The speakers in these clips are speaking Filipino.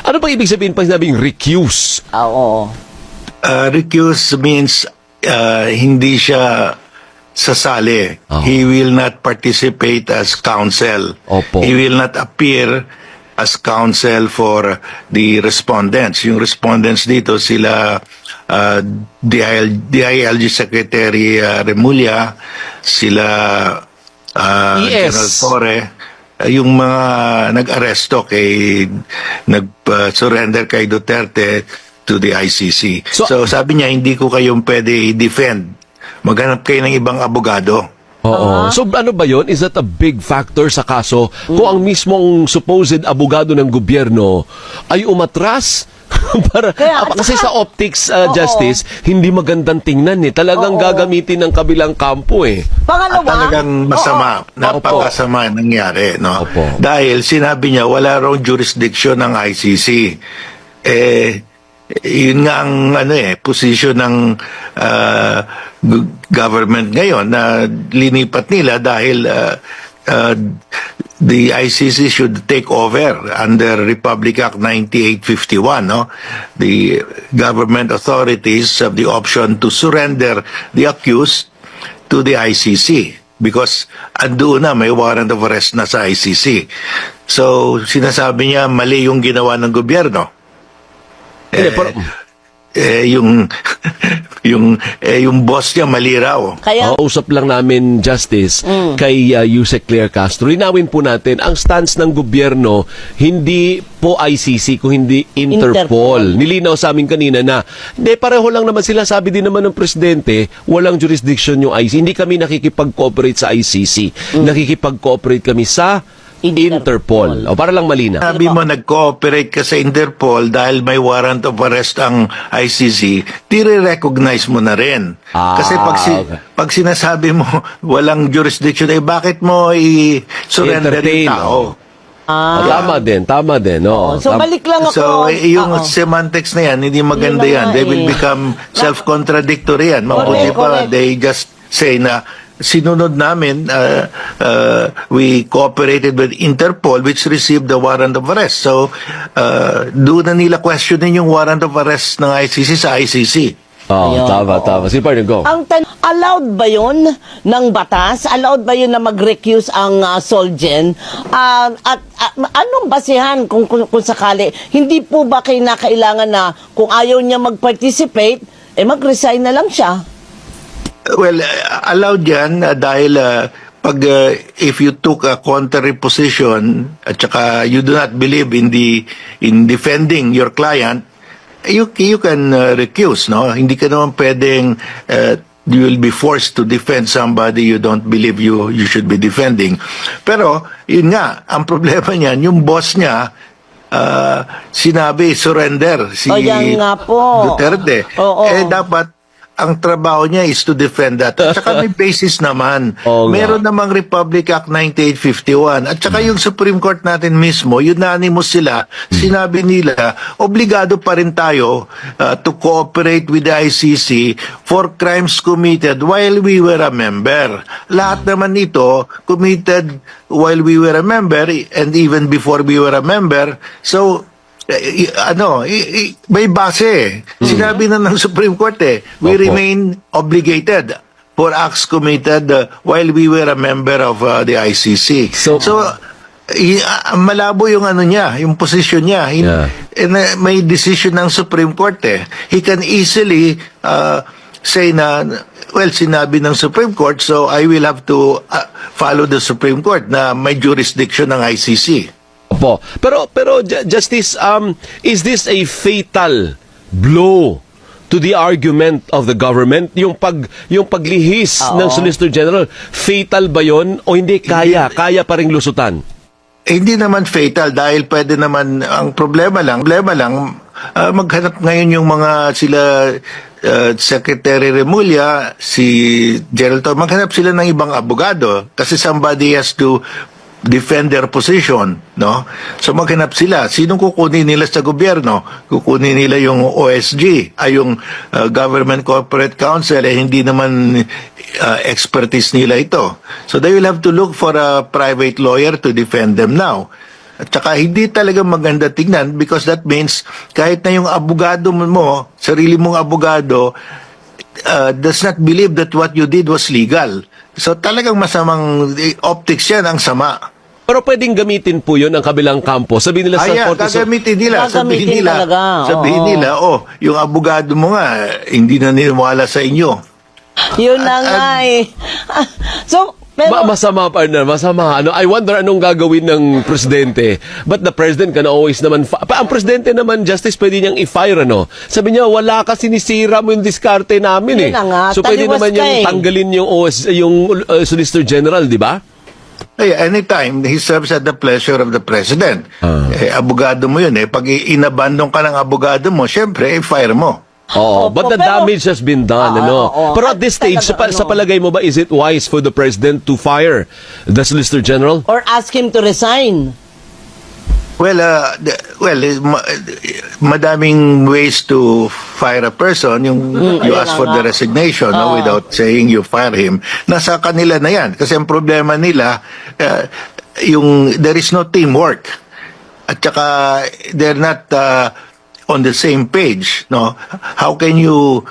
Ano bang ibig sabihin pag sinabing recuse? Oo. Recuse means hindi siya sasali. Oh. He will not participate as counsel. Opo. He will not appear as counsel for the respondents. Yung respondents dito sila DILG Secretary Remulla, sila ES. General Torre, yung mga nag-aresto nag-surrender kay Duterte to the ICC. So sabi niya, hindi ko kayong pwede i-defend. Maghanap kayo ng ibang abogado. Oo. So ano ba yon? Is that a big factor sa kaso kung ang mismong supposed abogado ng gobyerno ay umatras? Kasi sa optics justice, hindi magandang tingnan eh. Talagang gagamitin ng kabilang kampo eh. Pangalawa, At talagang masama, napakasama nangyari. No? Opo. Dahil sinabi niya, wala raw jurisdiction ng ICC. Yun nga ang posisyon ng government ngayon na linipat nila dahil the ICC should take over under Republic Act 9851. No? The government authorities have the option to surrender the accused to the ICC because andoon na may warrant of arrest na sa ICC. So sinasabi niya mali yung ginawa ng gobyerno. Yung boss niya mali raw. kaya Usap lang namin, Justice, kay Yusek Claire Castro. Linawin po natin, ang stance ng gobyerno, hindi po ICC, kung hindi Interpol. Nilinaw sa amin kanina na, hindi, pareho lang naman sila. Sabi din naman ng Presidente, walang jurisdiction yung ICC. Hindi kami nakikipag-cooperate sa ICC. Nakikipag-cooperate kami sa Interpol. O para lang malina. Sabi mo, nag-cooperate ka sa Interpol dahil may warrant of arrest ang ICC, tire-recognize mo na rin. Kasi pag sinasabi mo walang jurisdiction, bakit mo i-surrender yung tao? Tama din. No. so balik lang ako. So, yung semantics na yan, hindi maganda Yun na yan. nga They will become self-contradictory yan. Mabuti pa, Correct. they just say na sinunod namin, we cooperated with Interpol which received the warrant of arrest. So, doon na nila questionin yung warrant of arrest ng ICC sa ICC. Oh, tama. Si Partner, go. Ang allowed ba yun ng batas? Allowed ba yun na mag-recuse ang Solgen? At anong basihan kung sakali? Hindi po ba kailangan na kung ayaw niya mag-participate, mag-resign na lang siya? Well, allowed yan dahil if you took a contrary position at saka you do not believe in defending your client, you can recuse, no? Hindi ka naman pwedeng you will be forced to defend somebody you don't believe you should be defending. Pero yun nga, ang problema niyan, yung boss niya sinabi surrender si yan nga po. Duterte. Dapat ang trabaho niya is to defend that. At saka may basis naman. Meron namang Republic Act 9851. At saka yung Supreme Court natin mismo, unanimous sila, sinabi nila, obligado pa rin tayo to cooperate with the ICC for crimes committed while we were a member. Lahat naman ito committed while we were a member and even before we were a member. So, may base. Sinabi na ng Supreme Court we remain obligated for acts committed while we were a member of the ICC. So malabo yung yung position niya. May decision ng Supreme Court He can easily say na, well, sinabi ng Supreme Court, so I will have to follow the Supreme Court na may jurisdiction ng ICC. Opo. Pero Justice, is this a fatal blow to the argument of the government? Yung paglihis ng Solicitor General, fatal ba yon o hindi kaya pa ring lusutan? Hindi naman fatal dahil pwede naman, ang problema lang maghanap ngayon yung mga sila Secretary Remulla, si Gerald Torre, maghanap sila ng ibang abogado kasi somebody has to defend their position, no? So maghanap sila. Sinong kukunin nila sa gobyerno? Kukunin nila yung OSG, yung Government Corporate Council, hindi naman expertise nila ito. So they will have to look for a private lawyer to defend them now. At saka hindi talaga maganda tignan because that means kahit na yung abogado mo, sarili mong abogado, does not believe that what you did was legal. So talagang masamang optics yan, ang sama. Pero pwedeng gamitin po yun ang kabilang kampo. Sabihin nila sa Korte gagamitin nila. Gagamitin talaga, Sabihin oo. nila, yung abogado mo nga, hindi na niniwala sa inyo. Yun na nga eh. So, pero, Masama, partner, masama. I wonder anong gagawin ng presidente. But the president can always naman... ang presidente naman, Justice, pwede niyang i-fire, ano? Sabi niya, wala ka, sinisira mo yung diskarte namin, eh. Yun na nga, So, pwede taliwas naman ka, niyang eh. tanggalin yung Solicitor General, di ba? Anytime, he serves at the pleasure of the president. Abogado mo yun, Pag inabandon ka ng abogado mo, syempre, fire mo. Oh, Opo, but the pero- damage has been done, ano? oo. Pero at this At stage, talaga, sa palagay mo ba, is it wise for the president to fire the Solicitor General? or ask him to resign. Well, madaming ways to fire a person. You ayun ask na for nga. the resignation without saying you fire him. Nasa kanila na yan. Kasi ang problema nila, there is no teamwork. At saka, they're not on the same page. No? How can you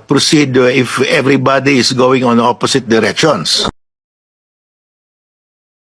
proceed if everybody is going on opposite directions?